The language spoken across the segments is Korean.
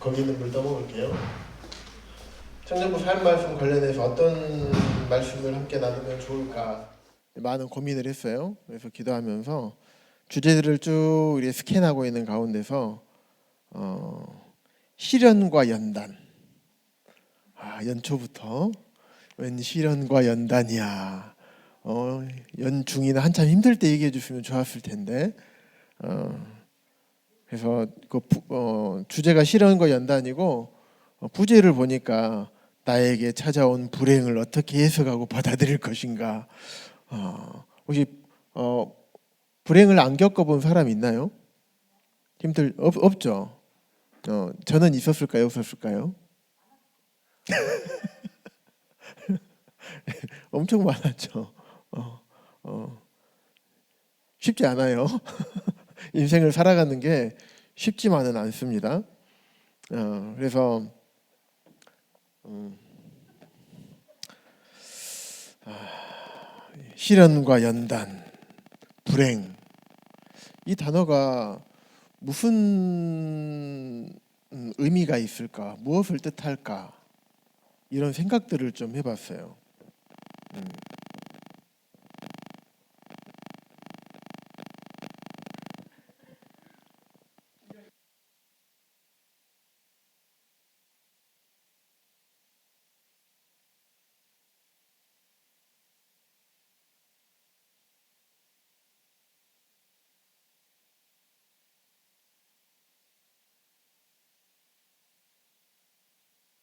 거기 있는 물 떠먹을게요. 청년부 삶 말씀 관련해서 어떤 말씀을 함께 나누면 좋을까 많은 고민을 했어요. 그래서 기도하면서 주제들을 쭉 이렇게 스캔하고 있는 가운데서 시련과 연단. 연초부터 웬 시련과 연단이야. 연중이나 한참 힘들 때 얘기해 주시면 좋았을 텐데. 그래서 주제가 시련과 연단이고 부제를 보니까 나에게 찾아온 불행을 어떻게 해석하고 받아들일 것인가. 혹시 불행을 안 겪어본 사람 있나요? 없죠. 저는 있었을까요, 없었을까요? 엄청 많았죠. 쉽지 않아요. 인생을 살아가는 게 쉽지만은 않습니다. 그래서 시련과 연단, 불행, 이 단어가 무슨 의미가 있을까, 무엇을 뜻할까, 이런 생각들을 좀 해봤어요.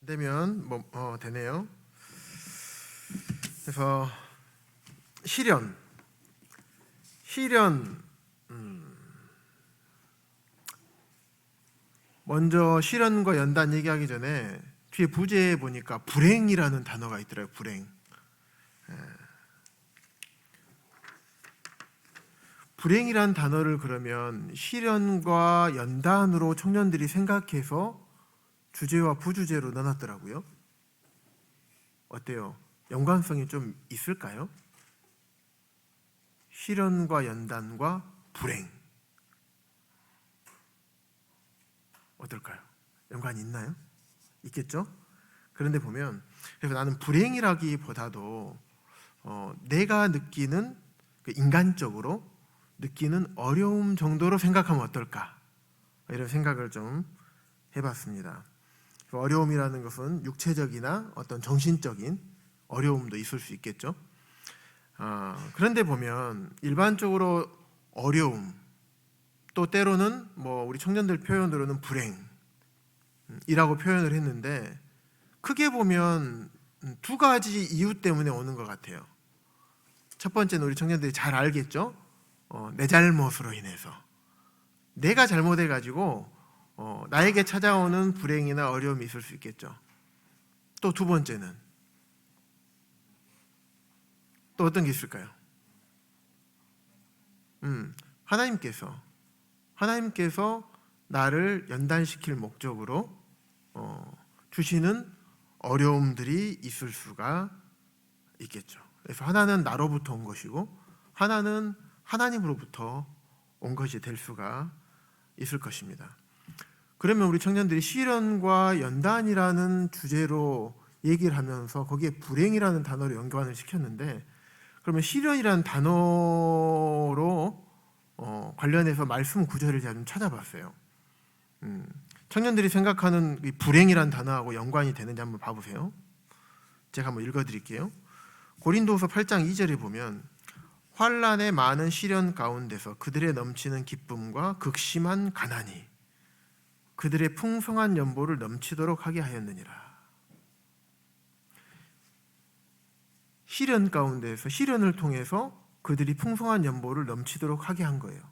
되면 되네요. 그래서 시련 먼저 시련과 연단 얘기하기 전에 뒤에 부제에 보니까 불행이라는 단어가 있더라고요. 불행. 불행이라는 단어를 그러면 시련과 연단으로 청년들이 생각해서 주제와 부주제로 넣어놨더라고요. 어때요? 연관성이 좀 있을까요? 시련과 연단과 불행 어떨까요? 연관이 있나요? 있겠죠? 그런데 보면 그래서 나는 불행이라기보다도 내가 느끼는 인간적으로 느끼는 어려움 정도로 생각하면 어떨까? 이런 생각을 좀 해봤습니다. 어려움이라는 것은 육체적이나 어떤 정신적인 어려움도 있을 수 있겠죠. 그런데 보면 일반적으로 어려움, 또 때로는 우리 청년들 표현으로는 불행이라고 표현을 했는데 크게 보면 두 가지 이유 때문에 오는 것 같아요. 첫 번째는 우리 청년들이 잘 알겠죠. 내 잘못으로 인해서 내가 잘못해가지고 나에게 찾아오는 불행이나 어려움이 있을 수 있겠죠. 또 두 번째는 또 어떤 게 있을까요? 하나님께서 나를 연단시킬 목적으로 주시는 어려움들이 있을 수가 있겠죠. 그래서 하나는 나로부터 온 것이고 하나는 하나님으로부터 온 것이 될 수가 있을 것입니다. 그러면 우리 청년들이 시련과 연단이라는 주제로 얘기를 하면서 거기에 불행이라는 단어를 연관을 시켰는데 그러면 시련이라는 단어로 관련해서 말씀 구절을 제가 좀 찾아봤어요. 청년들이 생각하는 이 불행이라는 단어하고 연관이 되는지 한번 봐보세요. 제가 한번 읽어드릴게요. 고린도후서 8장 2절에 보면 환난의 많은 시련 가운데서 그들의 넘치는 기쁨과 극심한 가난이 그들의 풍성한 연보를 넘치도록 하게 하였느니라. 시련 가운데서 시련을 통해서 그들이 풍성한 연보를 넘치도록 하게 한 거예요.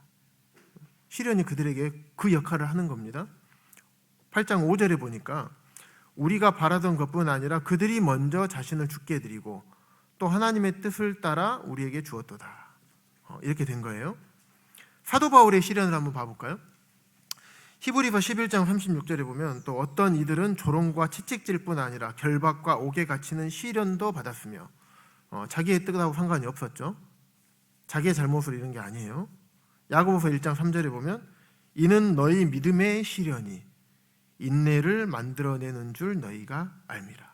시련이 그들에게 그 역할을 하는 겁니다. 8장 5절에 보니까 우리가 바라던 것뿐 아니라 그들이 먼저 자신을 죽게 드리고 또 하나님의 뜻을 따라 우리에게 주었도다. 이렇게 된 거예요. 사도 바울의 시련을 한번 봐볼까요? 히브리서 11장 36절에 보면 또 어떤 이들은 조롱과 채찍질뿐 아니라 결박과 옥에 갇히는 시련도 받았으며 자기의 뜻하고 상관이 없었죠. 자기의 잘못으로 이런 게 아니에요. 야고보서 1장 3절에 보면 이는 너희 믿음의 시련이 인내를 만들어내는 줄 너희가 알미라.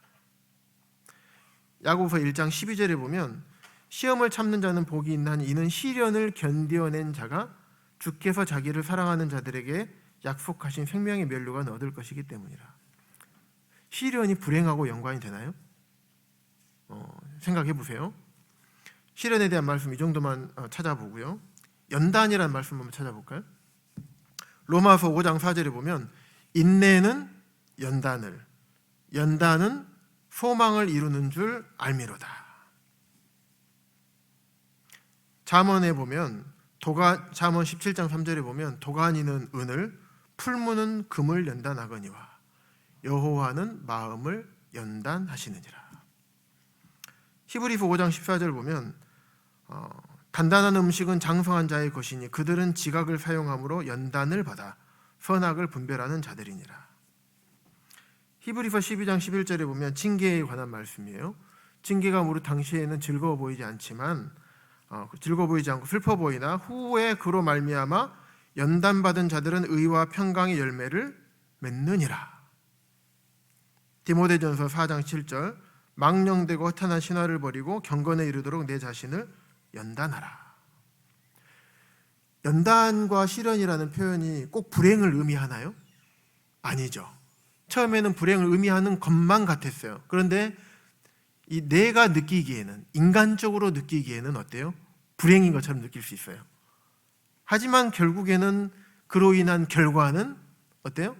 야고보서 1장 12절에 보면 시험을 참는 자는 복이 있나니 이는 시련을 견디어낸 자가 주께서 자기를 사랑하는 자들에게 약속하신 생명의 면류관을 얻을 것이기 때문이라. 시련이 불행하고 연관이 되나요? 생각해 보세요. 시련에 대한 말씀 이 정도만 찾아보고요. 연단이라는 말씀 한번 찾아볼까요? 로마서 5장 4절에 보면 인내는 연단을, 연단은 소망을 이루는 줄 알미로다. 잠언에 보면 잠언 17장 3절에 보면 도가니는 은을, 풀무는 금을 연단하거니와 여호와는 마음을 연단하시느니라. 히브리서 5장 14절 보면 단단한 음식은 장성한 자의 것이니 그들은 지각을 사용함으로 연단을 받아 선악을 분별하는 자들이니라. 히브리서 12장 11절에 보면 징계에 관한 말씀이에요. 징계가 무릇 당시에는 즐거워 보이지 않고 슬퍼 보이나 후에 그로 말미암아 연단받은 자들은 의와 평강의 열매를 맺느니라. 디모데전서 4장 7절 망령되고 허탄한 신화를 버리고 경건에 이르도록 내 자신을 연단하라. 연단과 시련이라는 표현이 꼭 불행을 의미하나요? 아니죠. 처음에는 불행을 의미하는 것만 같았어요. 그런데 이 내가 느끼기에는, 인간적으로 느끼기에는 어때요? 불행인 것처럼 느낄 수 있어요. 하지만 결국에는 그로 인한 결과는 어때요?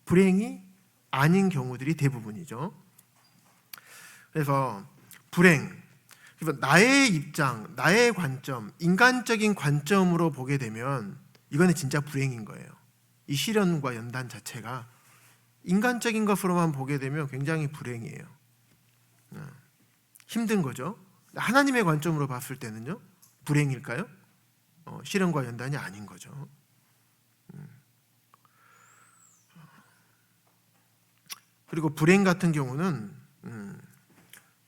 불행이 아닌 경우들이 대부분이죠. 그래서 불행, 그래서 나의 입장, 나의 관점, 인간적인 관점으로 보게 되면 이거는 진짜 불행인 거예요. 이 시련과 연단 자체가 인간적인 것으로만 보게 되면 굉장히 불행이에요. 힘든 거죠. 하나님의 관점으로 봤을 때는요, 불행일까요? 시련과 연단이 아닌 거죠. 그리고 불행 같은 경우는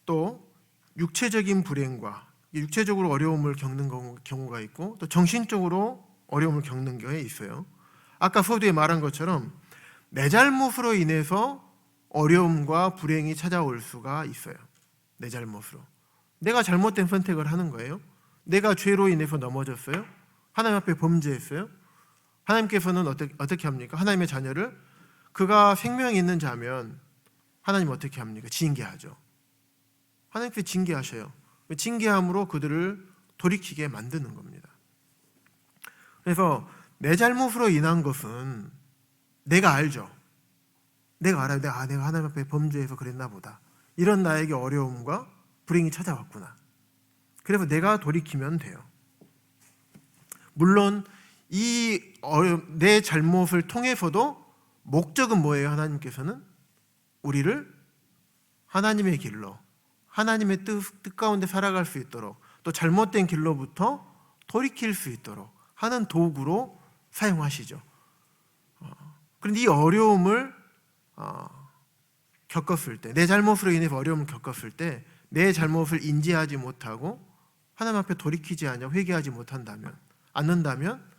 또 육체적인 불행과 육체적으로 어려움을 겪는 경우가 있고 또 정신적으로 어려움을 겪는 경우에 있어요. 아까 서두에 말한 것처럼 내 잘못으로 인해서 어려움과 불행이 찾아올 수가 있어요. 내 잘못으로. 내가 잘못된 선택을 하는 거예요. 내가 죄로 인해서 넘어졌어요. 하나님 앞에 범죄했어요. 하나님께서는 어떻게 합니까? 하나님의 자녀를 그가 생명이 있는 자면 하나님 어떻게 합니까? 징계하죠. 하나님께서 징계하셔요. 징계함으로 그들을 돌이키게 만드는 겁니다. 그래서 내 잘못으로 인한 것은 내가 알죠. 내가 알아요. 내가 하나님 앞에 범죄해서 그랬나 보다. 이런 나에게 어려움과 불행이 찾아왔구나. 그래서 내가 돌이키면 돼요. 물론 내 잘못을 통해서도 목적은 뭐예요? 하나님께서는 우리를 하나님의 길로, 하나님의 뜻 가운데 살아갈 수 있도록, 또 잘못된 길로부터 돌이킬 수 있도록 하는 도구로 사용하시죠. 그런데 이 어려움을 겪었을 때, 내 잘못으로 인해서 어려움을 겪었을 때 내 잘못을 인지하지 못하고 하나님 앞에 돌이키지 않아 회개하지 않는다면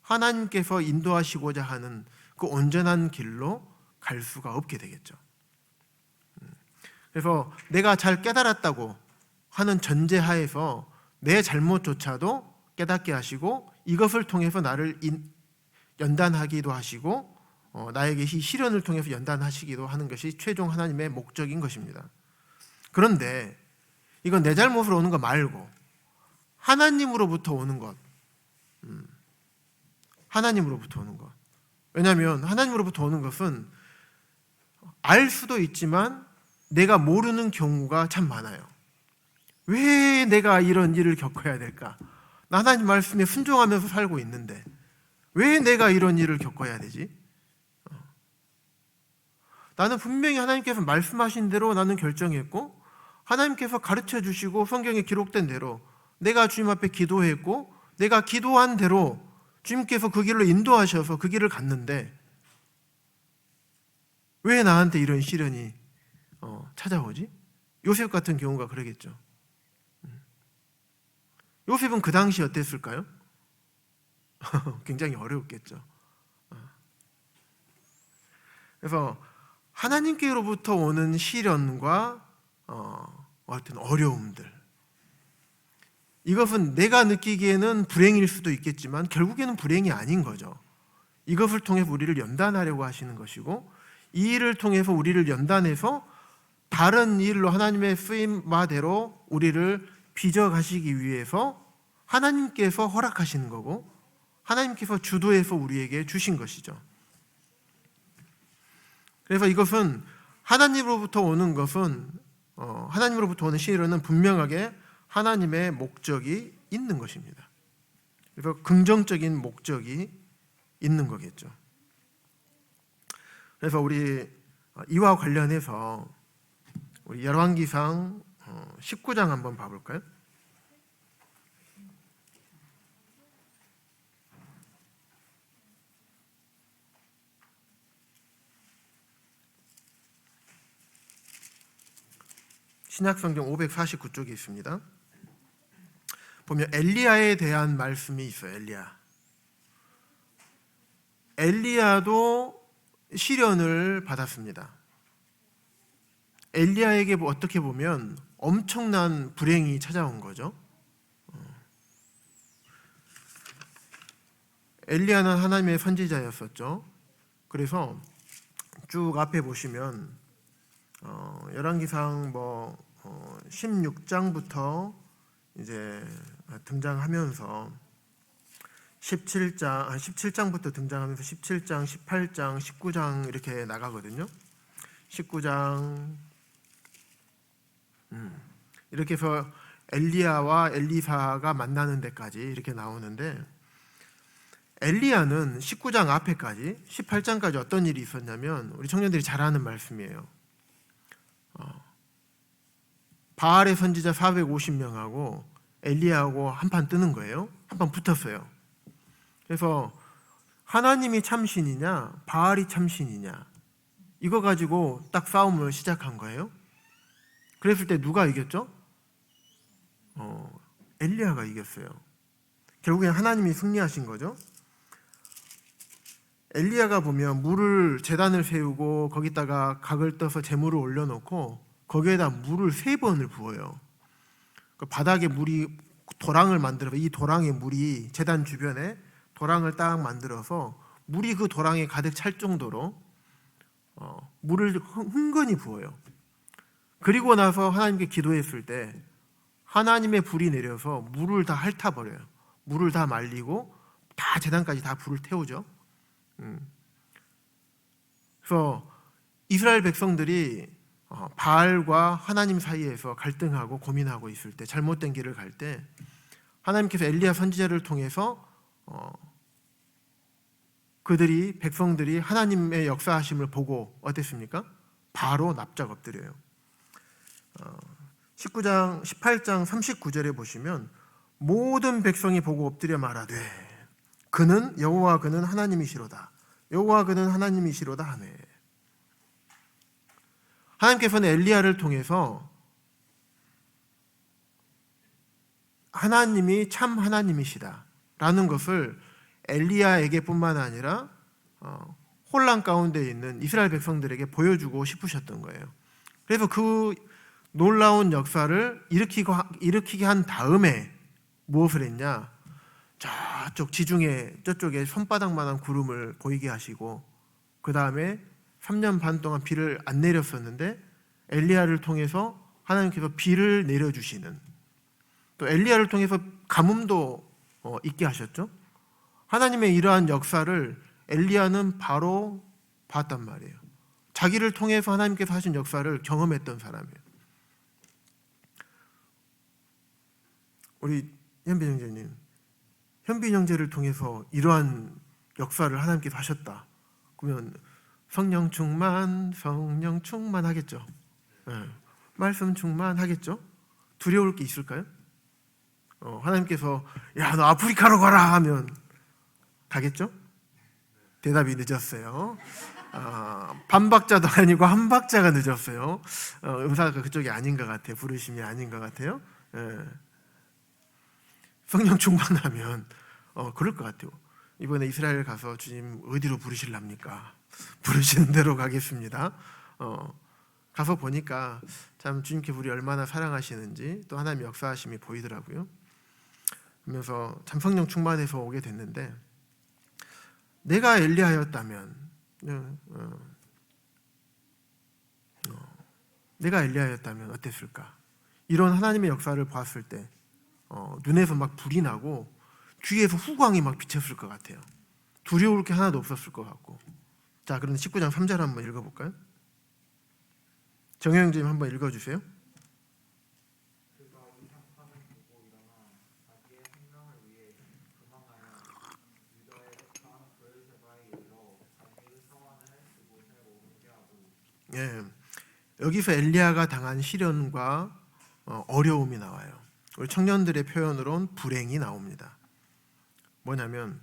하나님께서 인도하시고자 하는 그 온전한 길로 갈 수가 없게 되겠죠. 그래서 내가 잘 깨달았다고 하는 전제하에서 내 잘못조차도 깨닫게 하시고 이것을 통해서 나를 연단하기도 하시고 나에게 이 시련을 통해서 연단하시기도 하는 것이 최종 하나님의 목적인 것입니다. 그런데 이건 내 잘못으로 오는 거 말고 하나님으로부터 오는 것, 하나님으로부터 오는 것. 왜냐하면 하나님으로부터 오는 것은 알 수도 있지만 내가 모르는 경우가 참 많아요. 왜 내가 이런 일을 겪어야 될까? 나 하나님 말씀에 순종하면서 살고 있는데 왜 내가 이런 일을 겪어야 되지? 나는 분명히 하나님께서 말씀하신 대로 나는 결정했고 하나님께서 가르쳐 주시고 성경에 기록된 대로 내가 주님 앞에 기도했고 내가 기도한 대로 주님께서 그 길로 인도하셔서 그 길을 갔는데 왜 나한테 이런 시련이 찾아오지? 요셉 같은 경우가 그러겠죠. 요셉은 그 당시 어땠을까요? 굉장히 어려웠겠죠. 그래서 하나님께로부터 오는 시련과 어떤 어려움들, 이것은 내가 느끼기에는 불행일 수도 있겠지만 결국에는 불행이 아닌 거죠. 이것을 통해 우리를 연단하려고 하시는 것이고, 이 일을 통해서 우리를 연단해서 다른 일로 하나님의 쓰임마대로 우리를 빚어가시기 위해서 하나님께서 허락하시는 거고, 하나님께서 주도해서 우리에게 주신 것이죠. 그래서 이것은 하나님으로부터 오는 것은 하나님으로부터 오는 시련은 분명하게 하나님의 목적이 있는 것입니다. 그래서 긍정적인 목적이 있는 거겠죠. 그래서 우리 이와 관련해서 우리 열왕기상 19장 한번 봐볼까요? 신약성경 549쪽에 있습니다. 보면 엘리야에 대한 말씀이 있어요. 엘리야도 시련을 받았습니다. 엘리야에게 어떻게 보면 엄청난 불행이 찾아온 거죠. 엘리야는 하나님의 선지자였었죠. 그래서 쭉 앞에 보시면 열왕기상 16장부터 이제 등장하면서 17장부터 등장하면서 17장, 18장, 19장 이렇게 나가거든요. 19장 이렇게 해서 엘리야와 엘리사가 만나는 데까지 이렇게 나오는데, 엘리야는 19장 앞에까지 18장까지 어떤 일이 있었냐면 우리 청년들이 잘 아는 말씀이에요. 바알의 선지자 450명하고 엘리야하고 한판 뜨는 거예요. 한판 붙었어요. 그래서 하나님이 참신이냐 바알이 참신이냐 이거 가지고 딱 싸움을 시작한 거예요. 그랬을 때 누가 이겼죠? 엘리야가 이겼어요. 결국엔 하나님이 승리하신 거죠. 엘리야가 보면 물을 제단을 세우고 거기다가 각을 떠서 제물을 올려놓고 거기에다 물을 3번을 부어요. 그 바닥에 물이 도랑을 만들어서 이 도랑에 물이 제단 주변에 도랑을 딱 만들어서 물이 그 도랑에 가득 찰 정도로 물을 흥건히 부어요. 그리고 나서 하나님께 기도했을 때 하나님의 불이 내려서 물을 다 핥아버려요. 물을 다 말리고 다 제단까지 다 불을 태우죠. 그래서 이스라엘 백성들이 바알과 하나님 사이에서 갈등하고 고민하고 있을 때, 잘못된 길을 갈 때 하나님께서 엘리야 선지자를 통해서 백성들이 하나님의 역사하심을 보고 어땠습니까? 바로 납작 엎드려요. 18장 39절에 보시면 모든 백성이 보고 엎드려 말하되 그는 여호와 그는 하나님이시로다. 여호와 그는 하나님이시로다 하네. 하나님께서는 엘리야를 통해서 하나님이 참 하나님이시다라는 것을 엘리야에게뿐만 아니라 혼란 가운데 있는 이스라엘 백성들에게 보여주고 싶으셨던 거예요. 그래서 그 놀라운 역사를 일으키게 한 다음에 무엇을 했냐? 저쪽 지중해 저쪽에 손바닥만한 구름을 보이게 하시고 그 다음에 3년 반 동안 비를 안 내렸었는데 엘리야를 통해서 하나님께서 비를 내려주시는, 또 엘리야를 통해서 가뭄도 있게 하셨죠. 하나님의 이러한 역사를 엘리야는 바로 봤단 말이에요. 자기를 통해서 하나님께서 하신 역사를 경험했던 사람이에요. 우리 현빈 형제님, 현빈 형제를 통해서 이러한 역사를 하나님께서 하셨다. 그러면 성령 충만 하겠죠. 네. 말씀 충만하겠죠. 두려울 게 있을까요? 하나님께서 야, 너 아프리카로 가라 하면 가겠죠? 대답이 늦었어요. 반박자도 아니고 한 박자가 늦었어요. 의사가 그쪽이 아닌 것 같아요. 부르심이 아닌 것 같아요. 성령 충만하면 그럴 것 같아요. 이번에 이스라엘 가서 주님 어디로 부르실랍니까? 부르시는 대로 가겠습니다. 가서 보니까 참 주님께 우리 얼마나 사랑하시는지 또 하나님의 역사하심이 보이더라고요. 그러면서 참 성령 충만해서 오게 됐는데, 내가 엘리야였다면, 내가 엘리야였다면 어땠을까? 이런 하나님의 역사를 봤을 때 눈에서 막 불이 나고 귀에서 후광이 막 비쳤을 것 같아요. 두려울 게 하나도 없었을 것 같고. 자, 그럼 19장 3절 한번 읽어볼까요? 정영진 한번 읽어주세요. 예, 여기서 엘리야가 당한 시련과 어려움이 나와요. 우리 청년들의 표현으로는 불행이 나옵니다. 뭐냐면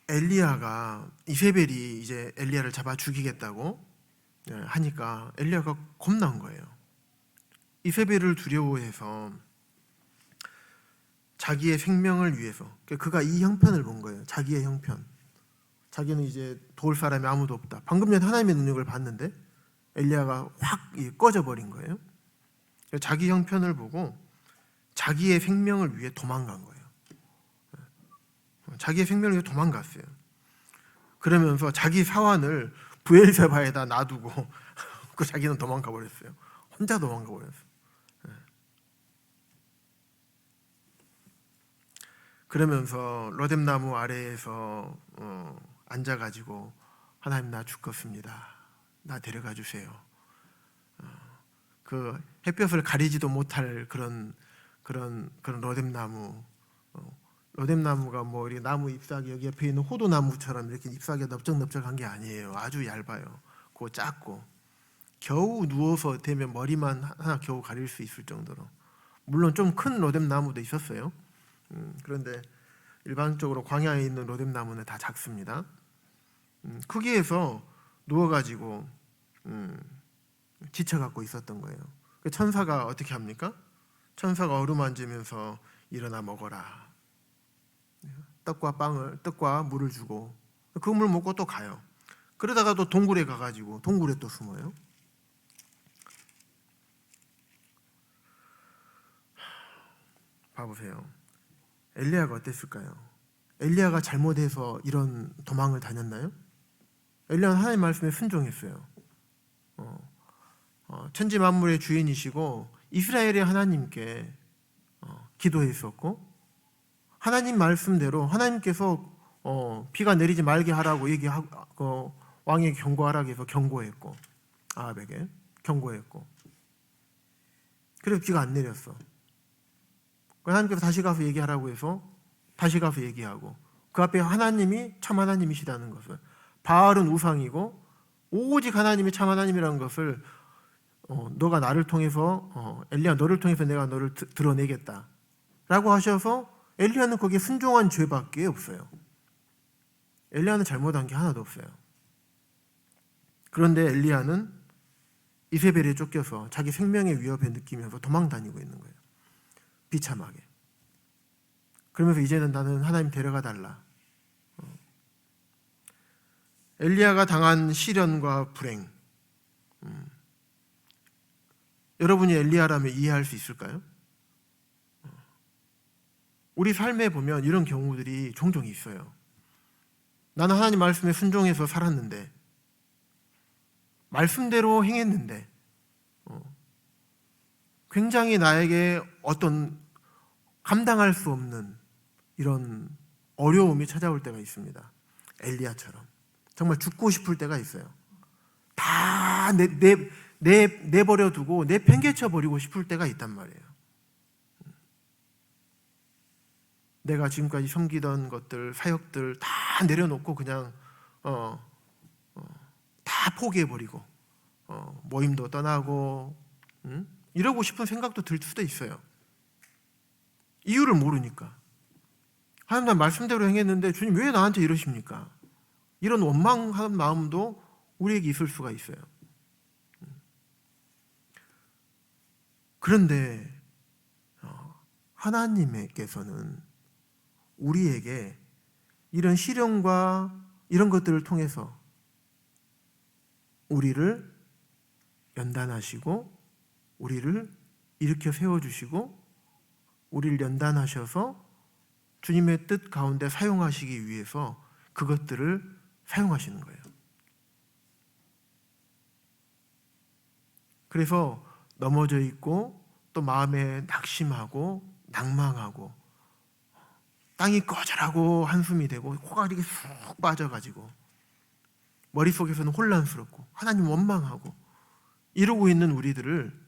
엘리야가, 이세벨이 이제 엘리야를 잡아 죽이겠다고 하니까 엘리야가 겁난 거예요. 이세벨을 두려워해서 자기의 생명을 위해서, 그가 이 형편을 본 거예요. 자기의 형편. 자기는 이제 도울 사람이 아무도 없다. 방금 전에 하나님의 능력을 봤는데 엘리야가 확 꺼져 버린 거예요. 자기 형편을 보고 자기의 생명을 위해 도망간 거예요. 자기의 생명을 위해 도망갔어요. 그러면서 자기 사환을 브엘세바에다 놔두고 그 자기는 도망가 버렸어요. 혼자 도망가 버렸어요. 그러면서 로뎀나무 아래에서 앉아가지고 하나님, 나 죽겠습니다. 나 데려가 주세요. 그 햇볕을 가리지도 못할 그런 로뎀나무, 로뎀나무가 뭐 이렇게 나무 잎사귀 여기 옆에 있는 호두나무처럼 이렇게 잎사귀가 넓적넓적한 게 아니에요. 아주 얇아요. 그 작고 겨우 누워서 대면 머리만 하나 겨우 가릴 수 있을 정도로. 물론 좀 큰 로뎀나무도 있었어요. 그런데 일반적으로 광야에 있는 로뎀나무는 다 작습니다. 크기에서 누워가지고 지쳐갖고 있었던 거예요. 그 천사가 어떻게 합니까? 천사가 어루만지면서 일어나 먹어라. 떡과 물을 주고 그 물 먹고 또 가요. 그러다가 또 동굴에 가가지고 동굴에 또 숨어요. 봐보세요. 엘리야가 어땠을까요? 엘리야가 잘못해서 이런 도망을 다녔나요? 엘리야는 하나님 말씀에 순종했어요. 천지 만물의 주인이시고 이스라엘의 하나님께 기도했었고, 하나님 말씀대로 하나님께서 비가 내리지 말게 하라고 얘기하고 왕에게 경고하라고 해서 경고했고, 아합에게 경고했고, 그래서 비가 안 내렸어. 하나님께서 다시 가서 얘기하라고 해서 다시 가서 얘기하고, 그 앞에 하나님이 참 하나님이시다는 것을, 바알은 우상이고 오직 하나님이 참 하나님이라는 것을 너가 나를 통해서 엘리야 너를 통해서 내가 너를 드러내겠다 라고 하셔서, 엘리야는 거기에 순종한 죄밖에 없어요. 엘리야는 잘못한 게 하나도 없어요. 그런데 엘리야는 이세벨에 쫓겨서 자기 생명의 위협을 느끼면서 도망 다니고 있는 거예요. 비참하게. 그러면서 이제는 나는 하나님 데려가 달라. 엘리야가 당한 시련과 불행, 여러분이 엘리야라면 이해할 수 있을까요? 우리 삶에 보면 이런 경우들이 종종 있어요. 나는 하나님 말씀에 순종해서 살았는데, 말씀대로 행했는데 굉장히 나에게 어떤 감당할 수 없는 이런 어려움이 찾아올 때가 있습니다. 엘리야처럼 정말 죽고 싶을 때가 있어요. 다 내버려 두고 내팽개쳐 버리고 싶을 때가 있단 말이에요. 내가 지금까지 섬기던 것들, 사역들 다 내려놓고 그냥 다 포기해버리고 모임도 떠나고 이러고 싶은 생각도 들 수도 있어요. 이유를 모르니까. 하나님, 난 말씀대로 행했는데 주님 왜 나한테 이러십니까? 이런 원망한 마음도 우리에게 있을 수가 있어요. 그런데 하나님께서는 우리에게 이런 시련과 이런 것들을 통해서 우리를 연단하시고 우리를 일으켜 세워주시고 우리를 연단하셔서 주님의 뜻 가운데 사용하시기 위해서 그것들을 사용하시는 거예요. 그래서 넘어져 있고 또 마음에 낙심하고 낭망하고 땅이 꺼져라고 한숨이 되고 코가 이렇게 쑥 빠져가지고 머릿속에서는 혼란스럽고 하나님 원망하고 이러고 있는 우리들을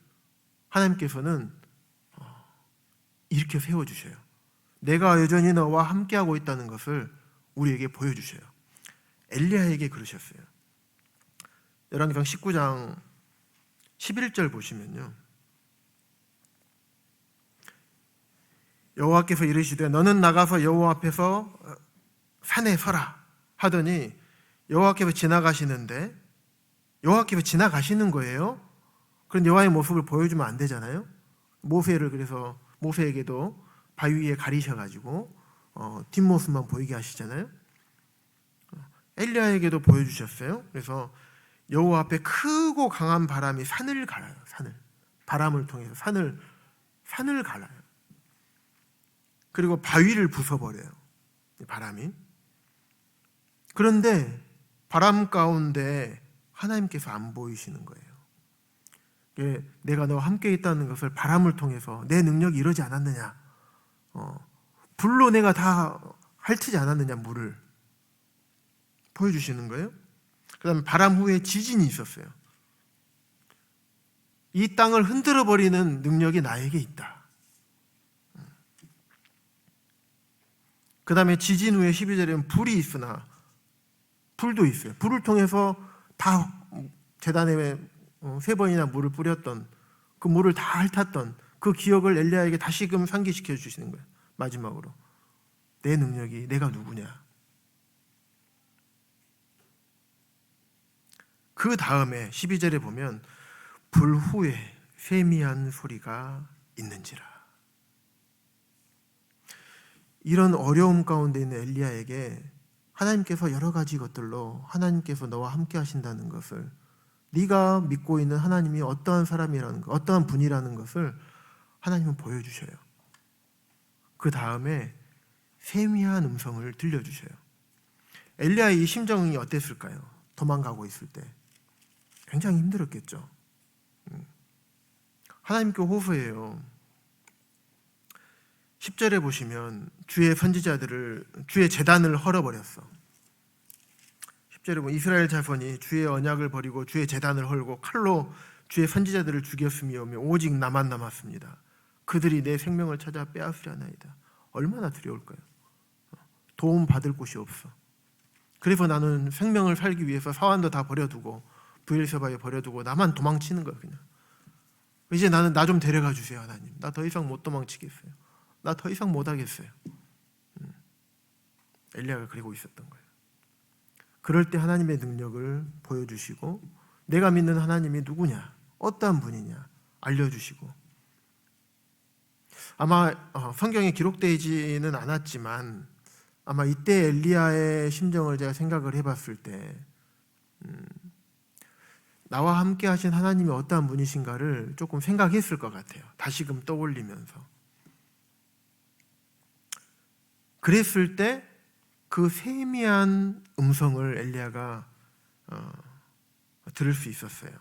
하나님께서는 일으켜 세워주셔요. 내가 여전히 너와 함께하고 있다는 것을 우리에게 보여주셔요. 엘리야에게 그러셨어요. 열왕기상 19장 11절 보시면요, 여호와께서 이르시되 너는 나가서 여호와 앞에서 산에 서라 하더니 여호와께서 지나가시는데 여호와께서 지나가시는 거예요. 그런 여호와의 모습을 보여주면 안 되잖아요. 모세를 그래서 모세에게도 바위 위에 가리셔가지고 뒷모습만 보이게 하시잖아요. 엘리야에게도 보여주셨어요. 그래서 여호와 앞에 크고 강한 바람이 산을 갈아요. 산을, 바람을 통해서 산을 갈아요. 그리고 바위를 부숴버려요, 바람이. 그런데 바람 가운데 하나님께서 안 보이시는 거예요. 내가 너와 함께 있다는 것을 바람을 통해서 내 능력이 이러지 않았느냐, 불로 내가 다 핥지 않았느냐, 물을 보여주시는 거예요. 그 다음에 바람 후에 지진이 있었어요. 이 땅을 흔들어 버리는 능력이 나에게 있다. 그 다음에 지진 후에 12절에는 불이 있으나, 불도 있어요. 불을 통해서 다 제단에 3번이나 물을 뿌렸던, 그 물을 다 핥았던 그 기억을 엘리야에게 다시금 상기시켜 주시는 거예요. 마지막으로 내 능력이, 내가 누구냐. 그 다음에 12절에 보면 불 후에 세미한 소리가 있는지라. 이런 어려움 가운데 있는 엘리야에게 하나님께서 여러 가지 것들로 하나님께서 너와 함께 하신다는 것을, 네가 믿고 있는 하나님이 어떠한 사람이라는 것, 어떠한 분이라는 것을 하나님은 보여주셔요. 그 다음에 세미한 음성을 들려주셔요. 엘리야의 이 심정이 어땠을까요? 도망가고 있을 때 굉장히 힘들었겠죠. 하나님께 호소해요. 10절에 보시면 주의 선지자들을, 주의 제단을 헐어버렸어. 10절에 보면 이스라엘 자손이 주의 언약을 버리고 주의 제단을 헐고 칼로 주의 선지자들을 죽였으며 오직 나만 남았습니다. 그들이 내 생명을 찾아 빼앗으려나이다. 얼마나 두려울까요? 도움 받을 곳이 없어. 그래서 나는 생명을 살기 위해서 사환도 다 버려두고 브엘세바에 버려두고 나만 도망치는 거야. 그냥 이제 나는 나 좀 데려가 주세요, 하나님. 나 더 이상 못 도망치겠어요. 나 더 이상 못하겠어요. 엘리야가 그러고 있었던 거예요. 그럴 때 하나님의 능력을 보여주시고 내가 믿는 하나님이 누구냐, 어떠한 분이냐 알려주시고, 아마 성경에 기록되지는 않았지만 아마 이때 엘리야의 심정을 제가 생각을 해봤을 때 나와 함께 하신 하나님이 어떠한 분이신가를 조금 생각했을 것 같아요. 다시금 떠올리면서. 그랬을 때 그 세미한 음성을 엘리야가 들을 수 있었어요.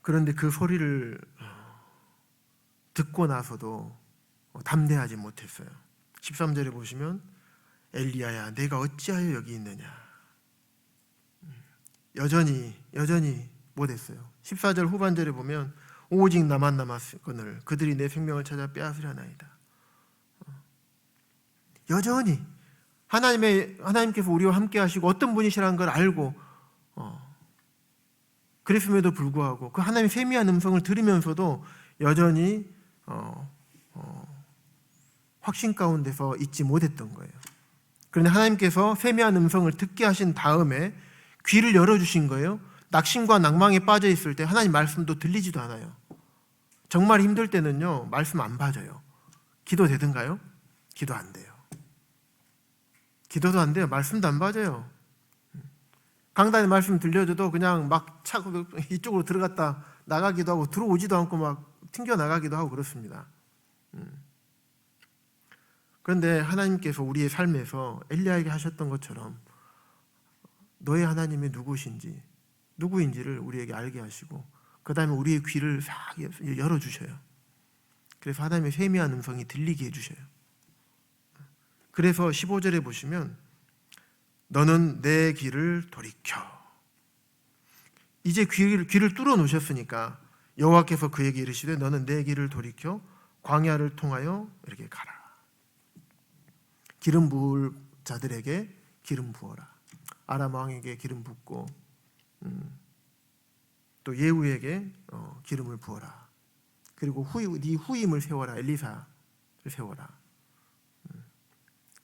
그런데 그 소리를 듣고 나서도 담대하지 못했어요. 13절에 보시면 엘리야야 내가 어찌하여 여기 있느냐. 여전히 못했어요. 14절 후반절에 보면 오직 나만 남았거늘 그들이 내 생명을 찾아 빼앗으려나이다. 여전히 하나님께서 우리와 함께 하시고 어떤 분이시라는 걸 알고 그랬음에도 불구하고 그 하나님의 세미한 음성을 들으면서도 여전히 확신 가운데서 잊지 못했던 거예요. 그런데 하나님께서 세미한 음성을 듣게 하신 다음에 귀를 열어주신 거예요. 낙심과 낭망에 빠져 있을 때 하나님 말씀도 들리지도 않아요. 정말 힘들 때는요, 말씀 안 봐줘요. 기도 되든가요? 기도 안 돼요. 기도도 안 돼요. 말씀도 안 봐줘요. 강단의 말씀 들려줘도 그냥 막 차고 이쪽으로 들어갔다 나가기도 하고 들어오지도 않고 막 튕겨 나가기도 하고 그렇습니다. 그런데 하나님께서 우리의 삶에서 엘리야에게 하셨던 것처럼 너의 하나님이 누구인지를 우리에게 알게 하시고 그 다음에 우리의 귀를 싹 열어주셔요. 그래서 하나님의 세미한 음성이 들리게 해주셔요. 그래서 15절에 보시면 너는 내 길을 돌이켜. 이제 귀를 뚫어 놓으셨으니까 여호와께서 그에게 이르시되 너는 내 길을 돌이켜 광야를 통하여 이렇게 가라. 기름 부을 자들에게 기름 부어라. 아람 왕에게 기름 붓고 또 예후에게 기름을 부어라. 그리고 네 후임을 세워라. 엘리사를 세워라.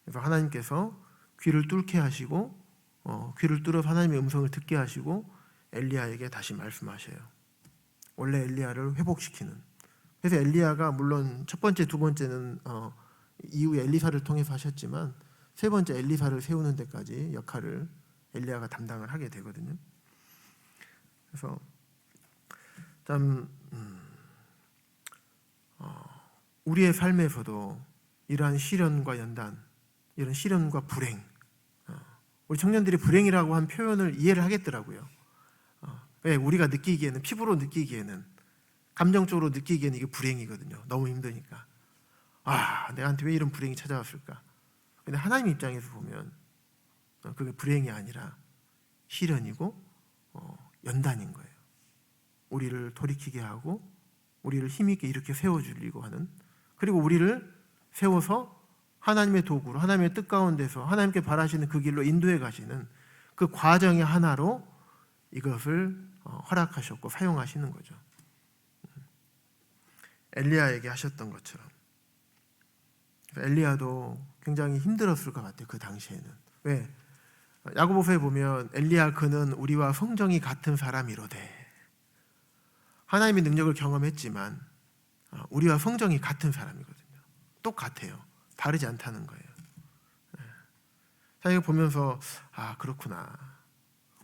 그래서 하나님께서 귀를 뚫게 하시고 귀를 뚫어서 하나님의 음성을 듣게 하시고 엘리야에게 다시 말씀하셔요. 원래 엘리야를 회복시키는. 그래서 엘리야가 물론 첫 번째, 두 번째는 이후에 엘리사를 통해서 하셨지만 세 번째 엘리사를 세우는 데까지 역할을 엘리야가 담당을 하게 되거든요. 그래서 참 우리의 삶에서도 이러한 시련과 연단, 이런 시련과 불행, 우리 청년들이 불행이라고 한 표현을 이해를 하겠더라고요. 왜? 우리가 느끼기에는, 피부로 느끼기에는, 감정적으로 느끼기에는 이게 불행이거든요. 너무 힘드니까. 내한테 왜 이런 불행이 찾아왔을까? 근데 하나님 입장에서 보면 그게 불행이 아니라 시련이고 연단인 거예요. 우리를 돌이키게 하고 우리를 힘있게 이렇게 세워주려고 하는, 그리고 우리를 세워서 하나님의 도구로, 하나님의 뜻 가운데서 하나님께 바라시는 그 길로 인도해 가시는 그 과정의 하나로 이것을 허락하셨고 사용하시는 거죠. 엘리야에게 하셨던 것처럼. 엘리야도 굉장히 힘들었을 것 같아요. 그 당시에는. 왜? 야고보서에 보면 엘리야 그는 우리와 성정이 같은 사람이로되, 하나님의 능력을 경험했지만 우리와 성정이 같은 사람이거든요. 똑같아요. 다르지 않다는 거예요. 자, 이거 보면서 그렇구나.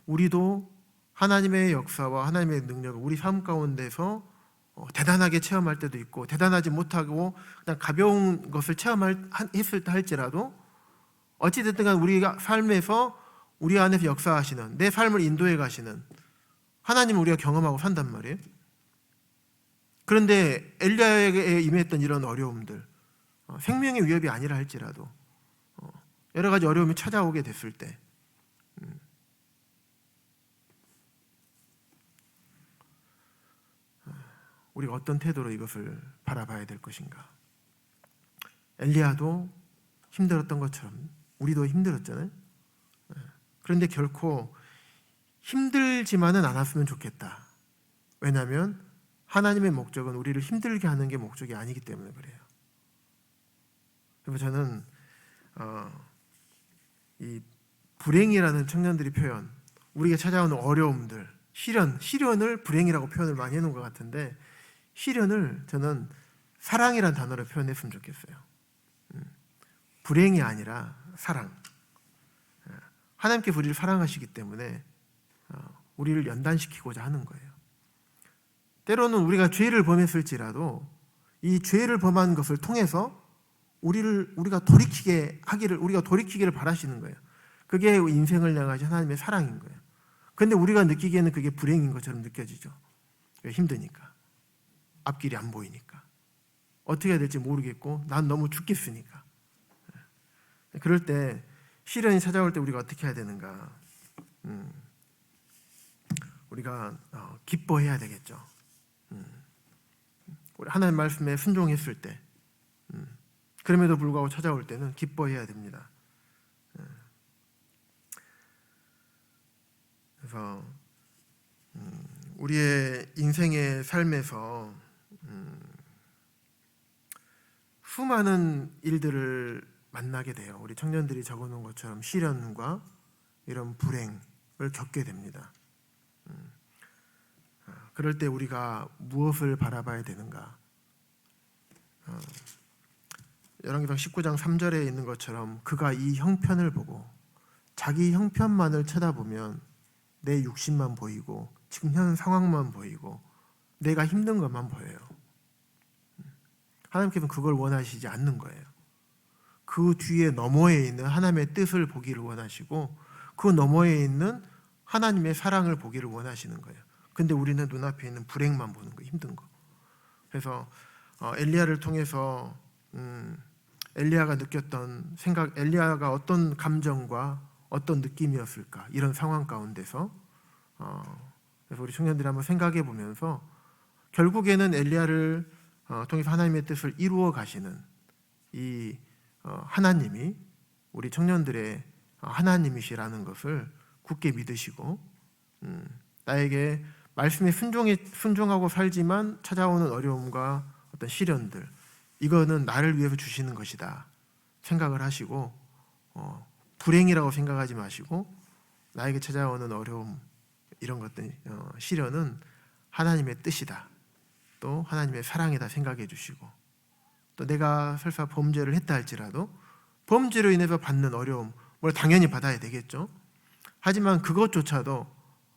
우리도 하나님의 역사와 하나님의 능력을 우리 삶 가운데서 대단하게 체험할 때도 있고 대단하지 못하고 그냥 가벼운 것을 체험했을 때 할지라도 어찌됐든 간 우리가 삶에서 우리 안에서 역사하시는, 내 삶을 인도해 가시는 하나님을 우리가 경험하고 산단 말이에요. 그런데 엘리야에게 임했던 이런 어려움들, 생명의 위협이 아니라 할지라도 여러 가지 어려움이 찾아오게 됐을 때 우리가 어떤 태도로 이것을 바라봐야 될 것인가? 엘리야도 힘들었던 것처럼 우리도 힘들었잖아요. 그런데 결코 힘들지만은 않았으면 좋겠다. 왜냐하면 하나님의 목적은 우리를 힘들게 하는 게 목적이 아니기 때문에 그래요. 그래서 저는 이 불행이라는 청년들이 표현, 우리가 찾아오는 어려움들, 시련을 불행이라고 표현을 많이 해놓은 것 같은데, 시련을 저는 사랑이라는 단어로 표현했으면 좋겠어요. 불행이 아니라 사랑. 하나님께서 우리를 사랑하시기 때문에 우리를 연단시키고자 하는 거예요. 때로는 우리가 죄를 범했을지라도 이 죄를 범한 것을 통해서 우리가 돌이키기를 바라시는 거예요. 그게 인생을 향하신 하나님의 사랑인 거예요. 그런데 우리가 느끼기에는 그게 불행인 것처럼 느껴지죠. 왜? 힘드니까. 앞길이 안 보이니까. 어떻게 해야 될지 모르겠고 난 너무 죽겠으니까. 그럴 때 시련이 찾아올 때 우리가 어떻게 해야 되는가? 우리가 기뻐해야 되겠죠. 우리 하나님 말씀에 순종했을 때, 그럼에도 불구하고 찾아올 때는 기뻐해야 됩니다. 그래서 우리의 인생의 삶에서 수많은 일들을 만나게 돼요. 우리 청년들이 적어놓은 것처럼 시련과 이런 불행을 겪게 됩니다. 그럴 때 우리가 무엇을 바라봐야 되는가? 열왕기상 19장 3절에 있는 것처럼 그가 이 형편을 보고 자기 형편만을 쳐다보면 내 육신만 보이고 지금 현 상황만 보이고 내가 힘든 것만 보여요. 하나님께서는 그걸 원하시지 않는 거예요. 그 뒤에 너머에 있는 하나님의 뜻을 보기를 원하시고 그 너머에 있는 하나님의 사랑을 보기를 원하시는 거예요. 근데 우리는 눈앞에 있는 불행만 보는 거, 힘든 거. 그래서 엘리야를 통해서 엘리야가 느꼈던 생각, 엘리야가 어떤 감정과 어떤 느낌이었을까, 이런 상황 가운데서 그래서 우리 청년들이 한번 생각해 보면서 결국에는 엘리야를 통해서 하나님의 뜻을 이루어 가시는 이 하나님이 우리 청년들의 하나님이시라는 것을 굳게 믿으시고 나에게 말씀에 순종하고 살지만 찾아오는 어려움과 어떤 시련들, 이거는 나를 위해서 주시는 것이다 생각을 하시고 불행이라고 생각하지 마시고 나에게 찾아오는 어려움, 이런 것들, 시련은 하나님의 뜻이다, 또 하나님의 사랑이다 생각해 주시고, 또 내가 설사 범죄를 했다 할지라도 범죄로 인해서 받는 어려움, 뭘 당연히 받아야 되겠죠. 하지만 그것조차도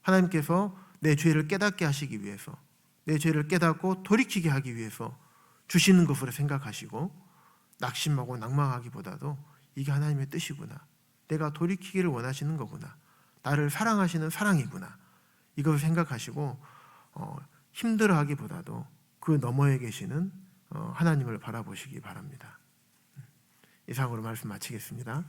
하나님께서 내 죄를 깨닫게 하시기 위해서, 내 죄를 깨닫고 돌이키게 하기 위해서 주시는 것으로 생각하시고 낙심하고 낭망하기보다도 이게 하나님의 뜻이구나, 내가 돌이키기를 원하시는 거구나, 나를 사랑하시는 사랑이구나, 이것을 생각하시고 힘들어하기보다도 그 너머에 계시는 하나님을 바라보시기 바랍니다. 이상으로 말씀 마치겠습니다.